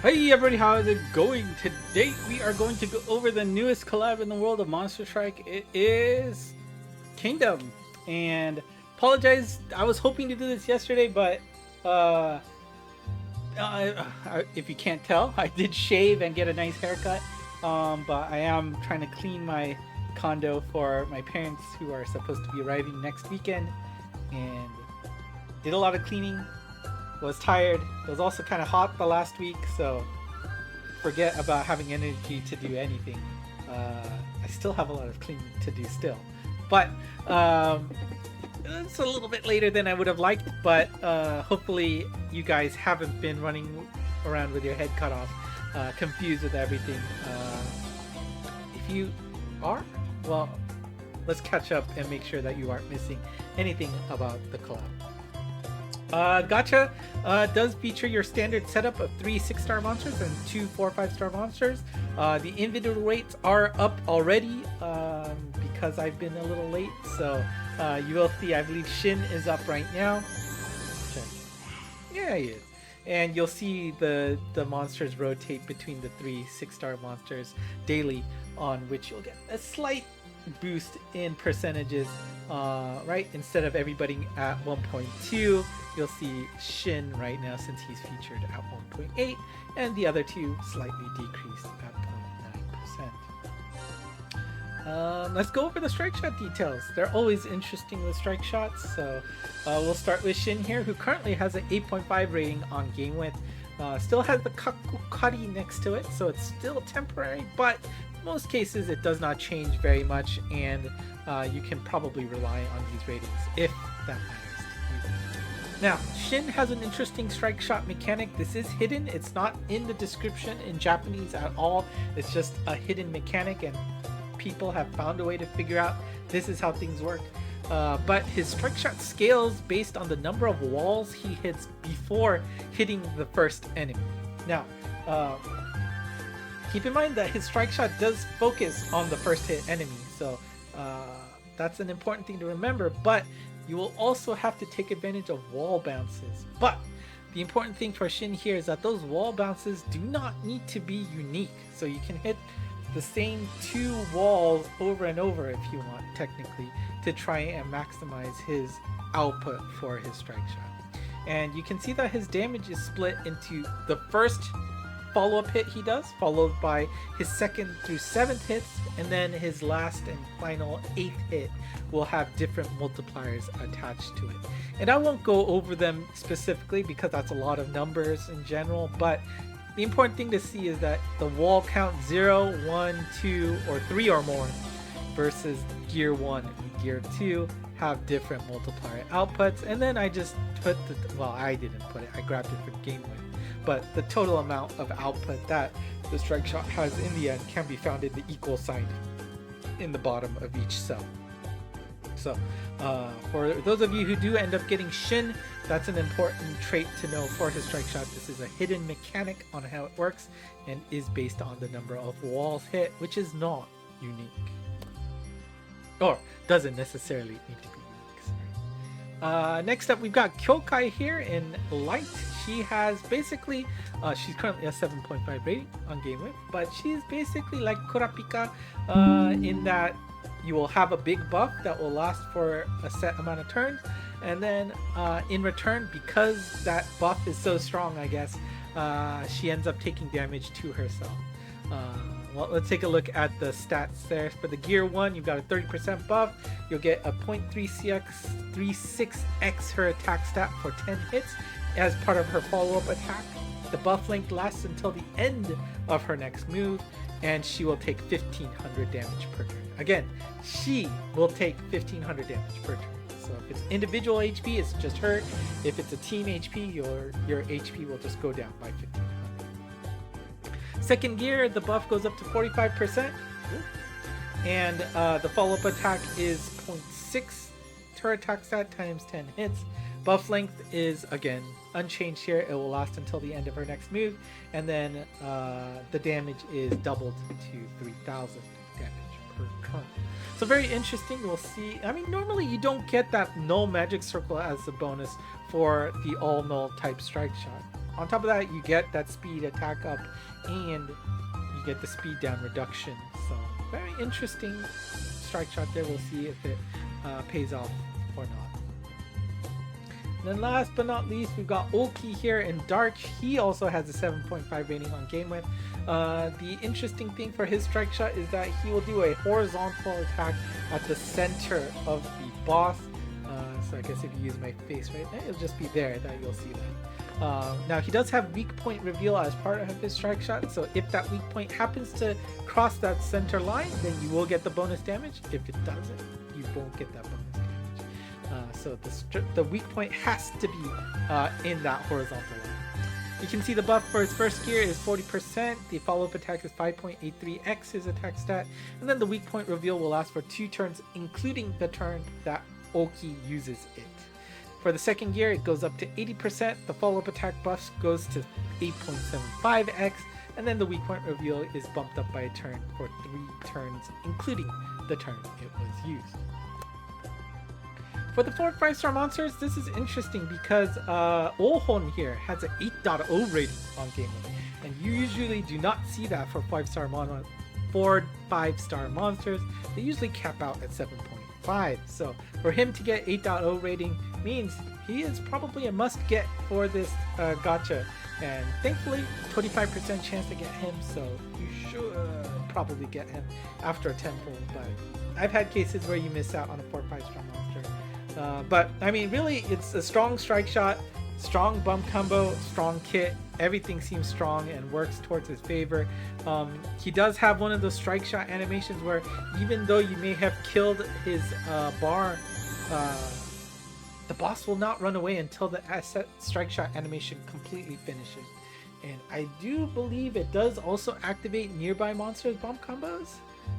Hey everybody, how is it going? Today we are going to go over the newest collab in the world of Monster Strike. It is Kingdom. And apologize, I was hoping to do this yesterday, but uh, if you can't tell, I did shave and get a nice haircut. But I am trying to clean my condo for my parents who are supposed to be arriving next weekend, and did a lot of cleaning. Was tired. It was also kind of hot the last week, so forget about having energy to do anything. I still have a lot of cleaning to do still, but it's a little bit later than I would have liked. But hopefully you guys haven't been running around with your head cut off, confused with everything. If you are, well, let's catch up and make sure that you aren't missing anything about the collab. Gacha does feature your standard setup of 3 6-star monsters and 2 4 5-star monsters. The individual rates are up already because I've been a little late, so you will see, I believe Shin is up right now. Yeah, he is. And you'll see the monsters rotate between the 3 6-star monsters daily, on which you'll get a slight boost in percentages. Right, instead of everybody at 1.2, you'll see Shin right now, since he's featured at 1.8, and the other two slightly decreased at 0.9%. Let's go over the strike shot details. They're always interesting with strike shots. So we'll start with Shin here, who currently has an 8.5 rating on game width. Still has the Kakukari next to it, so it's still temporary, but most cases it does not change very much, and you can probably rely on these ratings if that matters to you. Now, Shin has an interesting strike shot mechanic. This is hidden. It's not in the description in Japanese at all. It's just a hidden mechanic, and people have found a way to figure out this is how things work. But his strike shot scales based on the number of walls he hits before hitting the first enemy. Now, keep in mind that his strike shot does focus on the first hit enemy, so that's an important thing to remember, but you will also have to take advantage of wall bounces. But the important thing for Shin here is that those wall bounces do not need to be unique, so you can hit the same 2 walls over and over if you want, technically, to try and maximize his output for his strike shot. And you can see that his damage is split into the first follow-up hit he does, followed by his 2nd through 7th hits, and then his last and final 8th hit will have different multipliers attached to it. And I won't go over them specifically because that's a lot of numbers in general, but the important thing to see is that the wall count 0, 1, 2, or 3 or more versus Gear 1 and Gear 2 have different multiplier outputs. And then I just put I didn't put it, I grabbed it from game width. But the total amount of output that the strike shot has in the end can be found in the equal sign in the bottom of each cell. So for those of you who do end up getting Shin, that's an important trait to know for his strike shot. This is a hidden mechanic on how it works and is based on the number of walls hit, which is not unique. Or doesn't necessarily need to be unique. Next up, we've got Kyokai here in light. She has basically, she's currently a 7.5 rating on game width, but she's basically like Kurapika in that you will have a big buff that will last for a set amount of turns, and then in return, because that buff is so strong, I guess, she ends up taking damage to herself. Well, let's take a look at the stats there. For the Gear 1, you've got a 30% buff. You'll get a 0.36x her attack stat for 10 hits as part of her follow-up attack. The buff length lasts until the end of her next move, and she will take 1500 damage per turn. Again, she will take 1500 damage per turn. So if it's individual HP, it's just her. If it's a team HP, your HP will just go down by 1500. Second gear, the buff goes up to 45%, and the follow-up attack is 0.6 her attack stat times 10 hits. Buff length is, again, unchanged here. It will last until the end of her next move, and then the damage is doubled to 3000 damage per turn. So very interesting. We'll see. I mean, normally you don't get that null magic circle as a bonus for the all null type strike shot. on top of that, you get that speed attack up, and you get the speed down reduction. So very interesting strike shot there. We'll see if it pays off or not. And then last but not least, we've got Oki here in Dark. He also has a 7.5 rating on GameWith. The interesting thing for his strike shot is that he will do a horizontal attack at the center of the boss. So I guess if you use my face right now, it'll just be there that you'll see that. Now he does have weak point reveal as part of his strike shot, so if that weak point happens to cross that center line, then you will get the bonus damage. If it doesn't, you won't get that bonus damage. So the weak point has to be in that horizontal line. You can see the buff for his first gear is 40%, the follow-up attack is 5.83x his attack stat, and then the weak point reveal will last for 2 turns, including the turn that Oki uses it. For the second gear, it goes up to 80%, the follow-up attack buff goes to 8.75x, and then the weak point reveal is bumped up by a turn for 3 turns, including the turn it was used. For the 4 5-star monsters, this is interesting because Ohon here has an 8.0 rating on GameWith, and you usually do not see that for 5-star 5-star monsters. They usually cap out at 7.5. So for him to get 8.0 rating means he is probably a must-get for this gacha, and thankfully 25% chance to get him, so you should probably get him after a 10-pull. But I've had cases where you miss out on a 4 5-star monster. But I mean, really, it's a strong strike shot, strong bump combo, strong kit. Everything seems strong and works towards his favor. He does have one of those strike shot animations where even though you may have killed his bar, the boss will not run away until the asset strike shot animation completely finishes. And I do believe it does also activate nearby monsters' bump combos.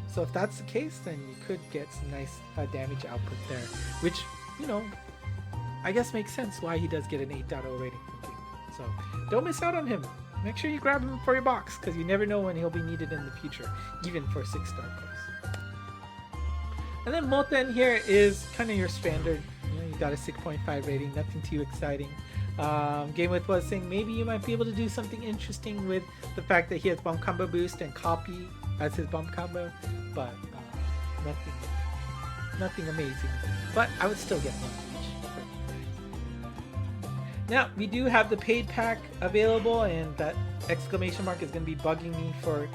So if that's the case, then you could get some nice damage output there, which, you know, I guess makes sense why he does get an 8.0 rating from GameWith. So don't miss out on him. Make sure you grab him for your box, because you never know when he'll be needed in the future, even for 6-star players. And then Moten here is kind of your standard. You know, you got a 6.5 rating, nothing too exciting. GameWith was saying maybe you might be able to do something interesting with the fact that he has bump combo boost and copy as his bump combo, but nothing amazing. But I would still get one each. Now we do have the paid pack available, and that exclamation mark is going to be bugging me for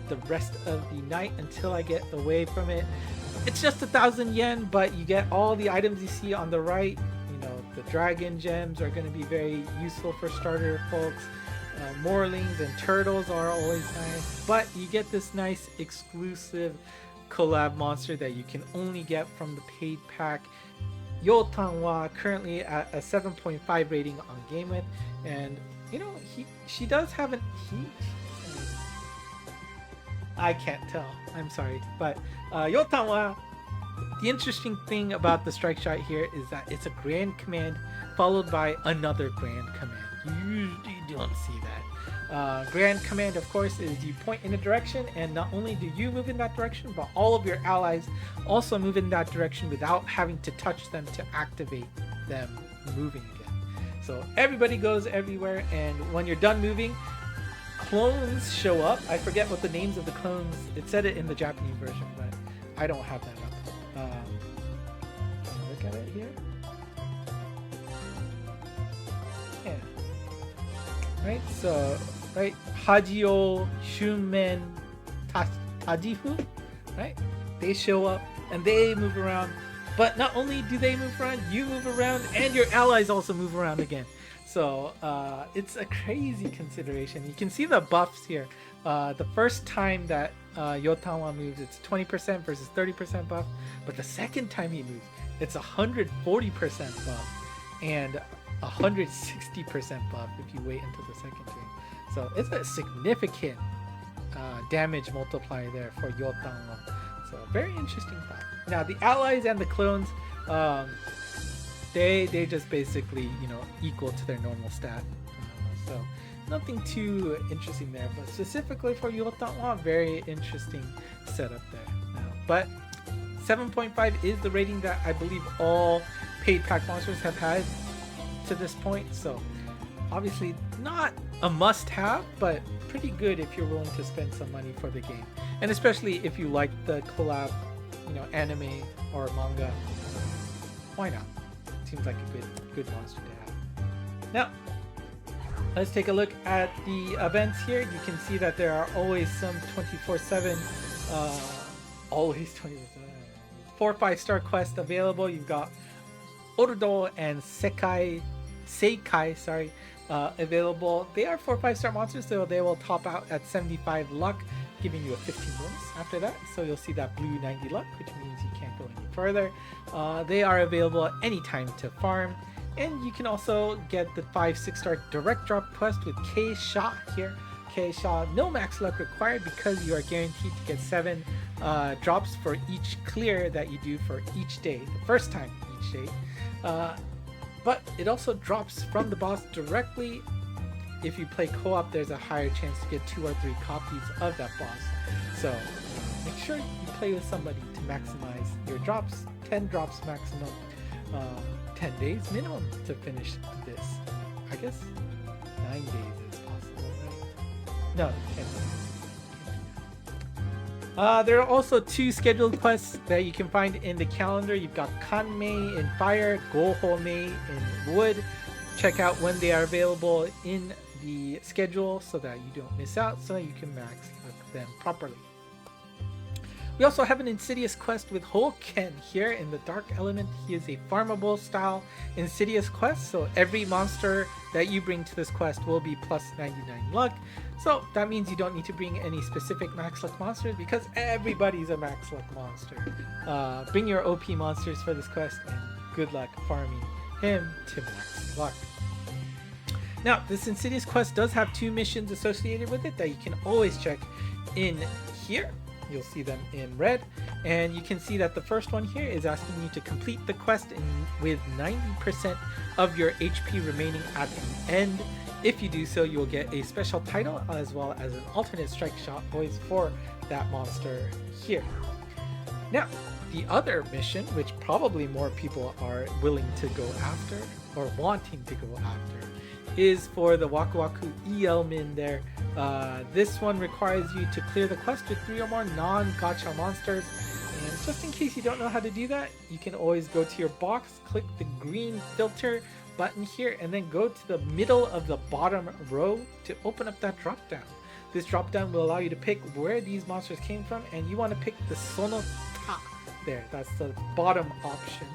the rest of the night until I get away from it. It's just 1,000 yen, but you get all the items you see on the right. You know, the dragon gems are going to be very useful for starter folks. Morlings and turtles are always nice, but you get this nice exclusive collab monster that you can only get from the paid pack. Yotanwa currently at a 7.5 rating on GameWith, and you know, she does have an I can't tell, I'm sorry, but Yotanwa, the interesting thing about the strike shot here is that it's a grand command followed by another grand command. You usually don't see that. Grand command, of course, is you point in a direction, and not only do you move in that direction, but all of your allies also move in that direction without having to touch them to activate them moving again. So everybody goes everywhere, and when you're done moving, clones show up. I forget what the names of the clones, it said it in the Japanese version, but I don't have that up. Can you look at it here? Yeah. Right, so, right, Hajio, Shunmen, Tajifu, right? They show up and they move around. But not only do they move around, you move around, and your allies also move around again. So it's a crazy consideration. You can see the buffs here. The first time that Yotanwa moves, it's 20% versus 30% buff. But the second time he moves, it's 140% buff and 160% buff if you wait until the second turn. So it's a significant damage multiplier there for Yotanwa. So very interesting thought. Now the allies and the clones, they just basically, you know, equal to their normal stat. So nothing too interesting there, but specifically for Yotanwa, very interesting setup there. But 7.5 is the rating that I believe all paid pack monsters have had to this point. So obviously not a must-have, but pretty good if you're willing to spend some money for the game, and especially if you like the collab, anime or manga. Why not? Seems like a good monster to have. Now, let's take a look at the events here. You can see that there are always some 24/7, always 24/7, 4 5-star quests available. You've got Orudo and Seikai, available. They are 4 5-star monsters, so they will top out at 75 luck, giving you a 15 bonus after that. So you'll see that blue 90 luck, which means you can't go any further. They are available anytime to farm. And you can also get the 5 6-star direct drop quest with K Sha here. K Sha, no max luck required because you are guaranteed to get 7 drops for each clear that you do for each day, the first time each day. But it also drops from the boss directly. If you play co-op, there's a higher chance to get 2 or 3 copies of that boss. So make sure you play with somebody to maximize your drops. 10 drops maximum. 10 days minimum to finish this. I guess 9 days is possible, right? No, 10 days. There are also 2 scheduled quests that you can find in the calendar. You've got Kanmei in fire, Gohomei in wood. Check out when they are available in the schedule so that you don't miss out, so you can max them properly. We also have an Insidious quest with Hoken here in the Dark Element. He is a farmable style Insidious quest, so every monster that you bring to this quest will be plus 99 luck. So that means you don't need to bring any specific max luck monsters because everybody's a max luck monster. Bring your OP monsters for this quest and good luck farming him to max luck. Now, this Insidious quest does have 2 missions associated with it that you can always check in here. You'll see them in red, and you can see that the first one here is asking you to complete the quest with 90% of your HP remaining at the end. If you do so, you'll get a special title as well as an alternate strike shot voice for that monster here. Now, the other mission, which probably more people are willing to go after or wanting to go after, is for the Waku Waku Elmin there. This one requires you to clear the quest with 3 or more non-gacha monsters. And just in case you don't know how to do that, you can always go to your box, click the green filter button here, and then go to the middle of the bottom row to open up that drop down. This drop down will allow you to pick where these monsters came from, and you want to pick the Sonota there. That's the bottom option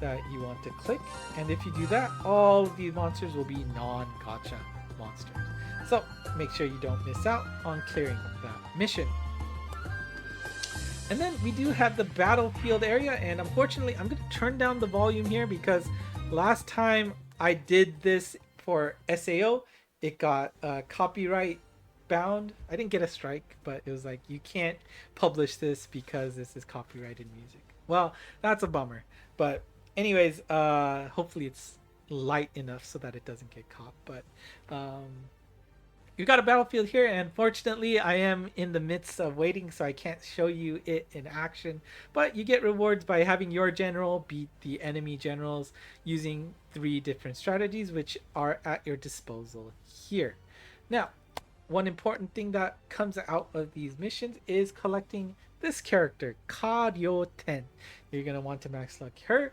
that you want to click, and if you do that, all of these monsters will be non-gacha monsters. So make sure you don't miss out on clearing that mission. And then we do have the battlefield area, and unfortunately I'm going to turn down the volume here because last time I did this for SAO, it got copyright bound. I didn't get a strike, but it was like, you can't publish this because this is copyrighted music. Well, that's a bummer, but anyways, hopefully it's light enough so that it doesn't get caught. But you got a battlefield here, and fortunately I am in the midst of waiting, so I can't show you it in action. But you get rewards by having your general beat the enemy generals using 3 different strategies, which are at your disposal here. Now, one important thing that comes out of these missions is collecting this character, Karyo 10. You're going to want to max luck her.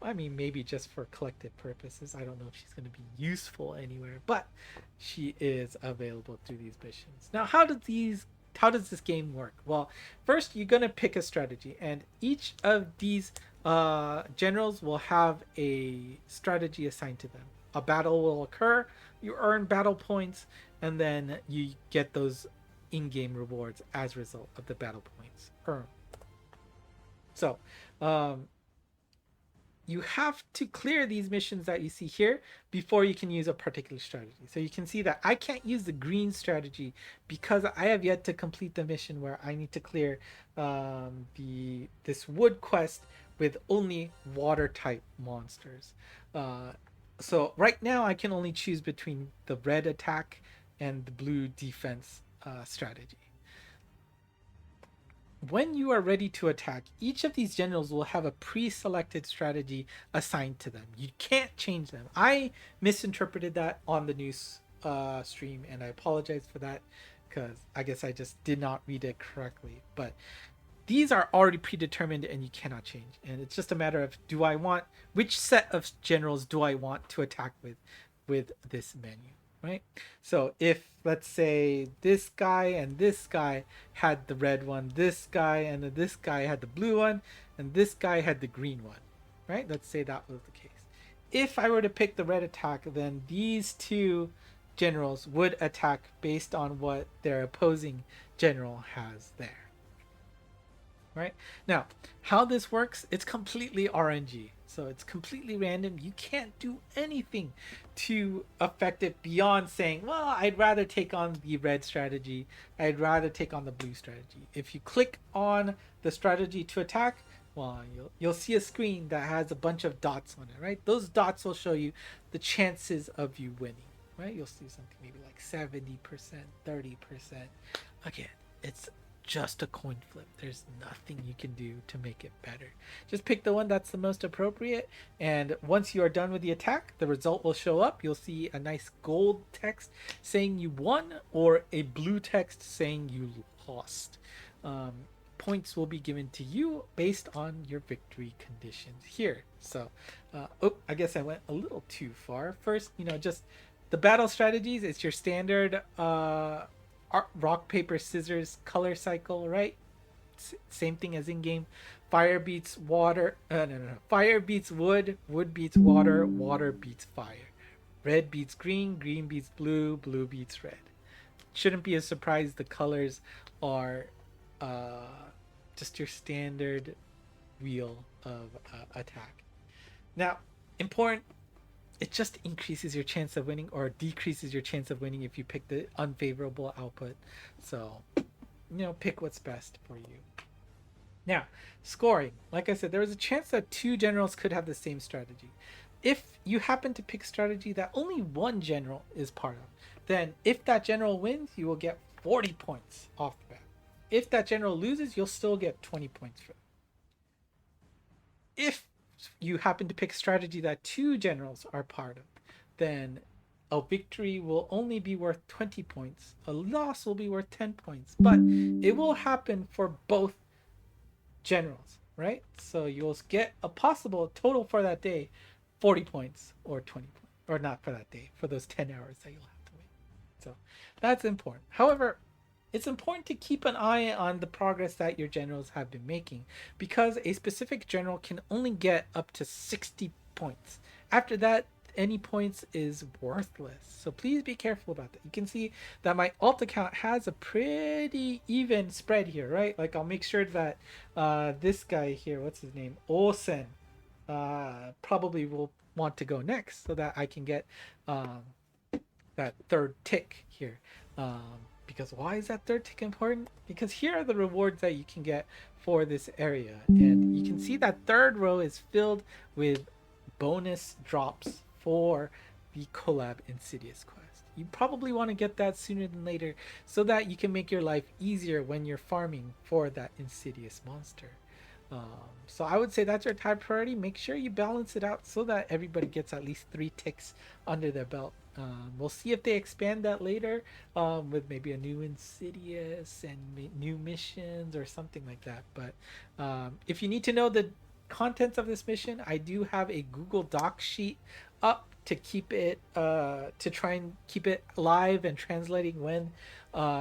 I mean, maybe just for collective purposes. I don't know if she's going to be useful anywhere, but she is available through these missions. Now, how does this game work? Well, first you're going to pick a strategy, and each of these generals will have a strategy assigned to them. A battle will occur, you earn battle points, and then you get those in-game rewards as a result of the battle points earned. So, you have to clear these missions that you see here before you can use a particular strategy. So you can see that I can't use the green strategy because I have yet to complete the mission where I need to clear this wood quest with only water type monsters. So right now I can only choose between the red attack and the blue defense strategy. when you are ready to attack, each of these generals will have a pre-selected strategy assigned to them. You can't change them. I misinterpreted that on the news stream, and I apologize for that because I guess I just did not read it correctly. But these are already predetermined and you cannot change. And it's just a matter of which set of generals do I want to attack with this menu, right? So if, let's say, this guy and this guy had the red one, this guy and this guy had the blue one, and this guy had the green one, right? Let's say that was the case. If I were to pick the red attack, then these two generals would attack based on what their opposing general has there. Right? Now, how this works, it's completely RNG. So it's completely random. You can't do anything to affect it beyond saying, well, I'd rather take on the red strategy. I'd rather take on the blue strategy. If you click on the strategy to attack, well, you'll see a screen that has a bunch of dots on it, right? Those dots will show you the chances of you winning, right? You'll see something maybe like 70%, 30%. Again, it's just a coin flip. There's nothing you can do to make it better. Just pick the one that's the most appropriate, and once you are done with the attack, the result will show up. You'll see a nice gold text saying you won, or a blue text saying you lost. Points will be given to you based on your victory conditions here. So I guess I went a little too far. First, just the battle strategies. It's your standard rock, paper, scissors color cycle, right? Same thing as in game. Fire beats water. Fire beats wood. Wood beats water. Water beats fire. Red beats green. Green beats blue. Blue beats red. Shouldn't be a surprise. The colors are just your standard wheel of attack. Now, important. It just increases your chance of winning or decreases your chance of winning if you pick the unfavorable output. So, pick what's best for you. Now, scoring. Like I said, there was a chance that two generals could have the same strategy. If you happen to pick strategy that only one general is part of, then if that general wins, you will get 40 points off the bat. If that general loses, you'll still get 20 points for it. If you happen to pick strategy that two generals are part of, then a victory will only be worth 20 points. A loss will be worth 10 points. But it will happen for both generals, right? So you'll get a possible total for that day, 40 points or 20 points. Or not for that day, for those 10 hours that you'll have to wait. So that's important. However, it's important to keep an eye on the progress that your generals have been making, because a specific general can only get up to 60 points. After that, any points is worthless. So please be careful about that. You can see that my alt account has a pretty even spread here, right? Like I'll make sure that this guy here, what's his name? Olsen, probably will want to go next so that I can get that third tick here. Because why is that third tick important? Because here are the rewards that you can get for this area. And you can see that third row is filled with bonus drops for the Collab Insidious quest. You probably want to get that sooner than later so that you can make your life easier when you're farming for that Insidious monster. So I would say that's your top priority. Make sure you balance it out so that everybody gets at least 3 ticks under their belt. We'll see if they expand that later with maybe a new Insidious and new missions or something like that. But if you need to know the contents of this mission, I do have a Google Doc sheet up to keep it to try and keep it live and translating when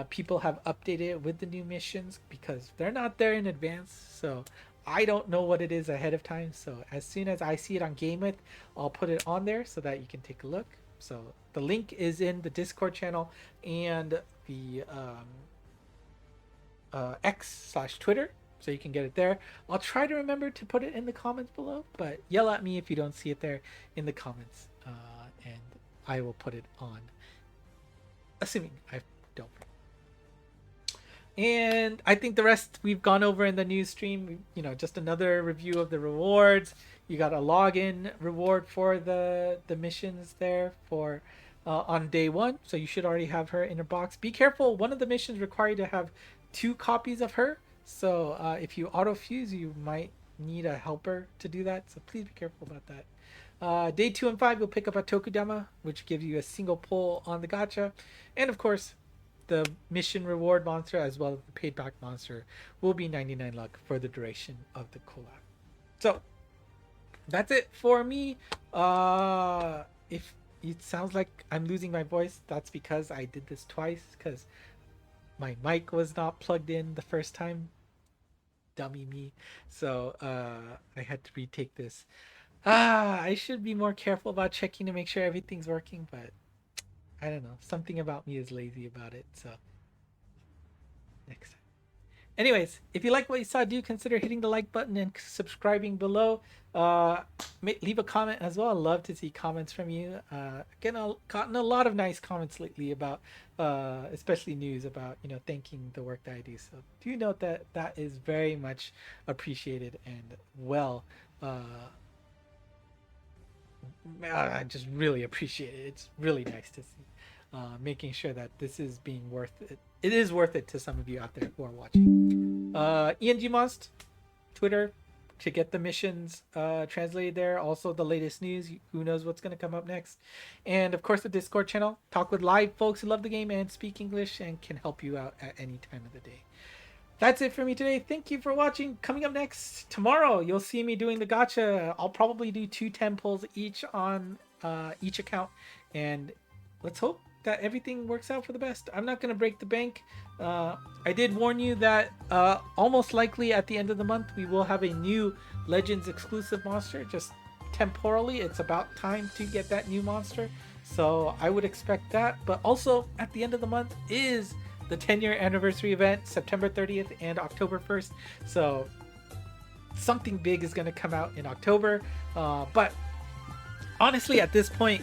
people have updated it with the new missions, because they're not there in advance. So I don't know what it is ahead of time. So as soon as I see it on GameWith, I'll put it on there so that you can take a look. So the link is in the Discord channel and the X/Twitter, so you can get it there. I'll try to remember to put it in the comments below, but yell at me if you don't see it there in the comments, and I will put it on, assuming I don't. And I think the rest we've gone over in the news stream. Just another review of the rewards. You got a login reward for the missions there for on day 1, so you should already have her in your box. Be careful, one of the missions require you to have 2 copies of her. So if you auto fuse, you might need a helper to do that. So please be careful about that. Day 2 and 5, you'll pick up a Tokudama, which gives you a single pull on the gacha. And of course, the mission reward monster as well as the paid back monster will be 99 luck for the duration of the collab. So that's it for me. If it sounds like I'm losing my voice, that's because I did this twice because my mic was not plugged in the first time. Dummy me. So I had to retake this. I should be more careful about checking to make sure everything's working, but I don't know. Something about me is lazy about it. So next time. Anyways, if you like what you saw, do consider hitting the like button and subscribing below. Leave a comment as well. I love to see comments from you. Again, I've gotten a lot of nice comments lately about, especially news about, thanking the work that I do. So do note that that is very much appreciated and well. I just really appreciate it. It's really nice to see. Making sure that this is being worth it. It is worth it to some of you out there who are watching. ENG Most, Twitter, to get the missions translated there. Also the latest news. Who knows what's going to come up next. And of course the Discord channel. Talk with live folks who love the game and speak English and can help you out at any time of the day. That's it for me today. Thank you for watching. Coming up next, tomorrow, you'll see me doing the gacha. I'll probably do 2 10 pulls each on each account. And let's hope that everything works out for the best. I'm not going to break the bank. I did warn you that almost likely at the end of the month, we will have a new Legends exclusive monster. Just temporally, it's about time to get that new monster. So I would expect that. But also, at the end of the month is the 10-year anniversary event, September 30th and October 1st. So something big is going to come out in October. But honestly, at this point,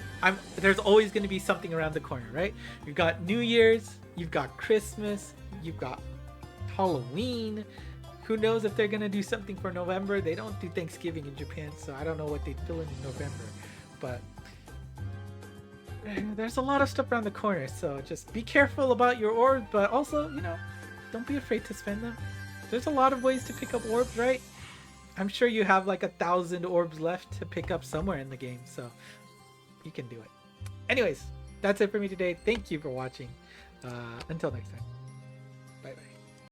there's always going to be something around the corner, right? You've got New Year's, you've got Christmas, you've got Halloween. Who knows if they're going to do something for November? They don't do Thanksgiving in Japan, so I don't know what they'd fill in November. But there's a lot of stuff around the corner, so just be careful about your orbs, but also, don't be afraid to spend them. There's a lot of ways to pick up orbs, right? I'm sure you have like 1,000 orbs left to pick up somewhere in the game, so you can do it. Anyways, that's it for me today. Thank you for watching. Until next time.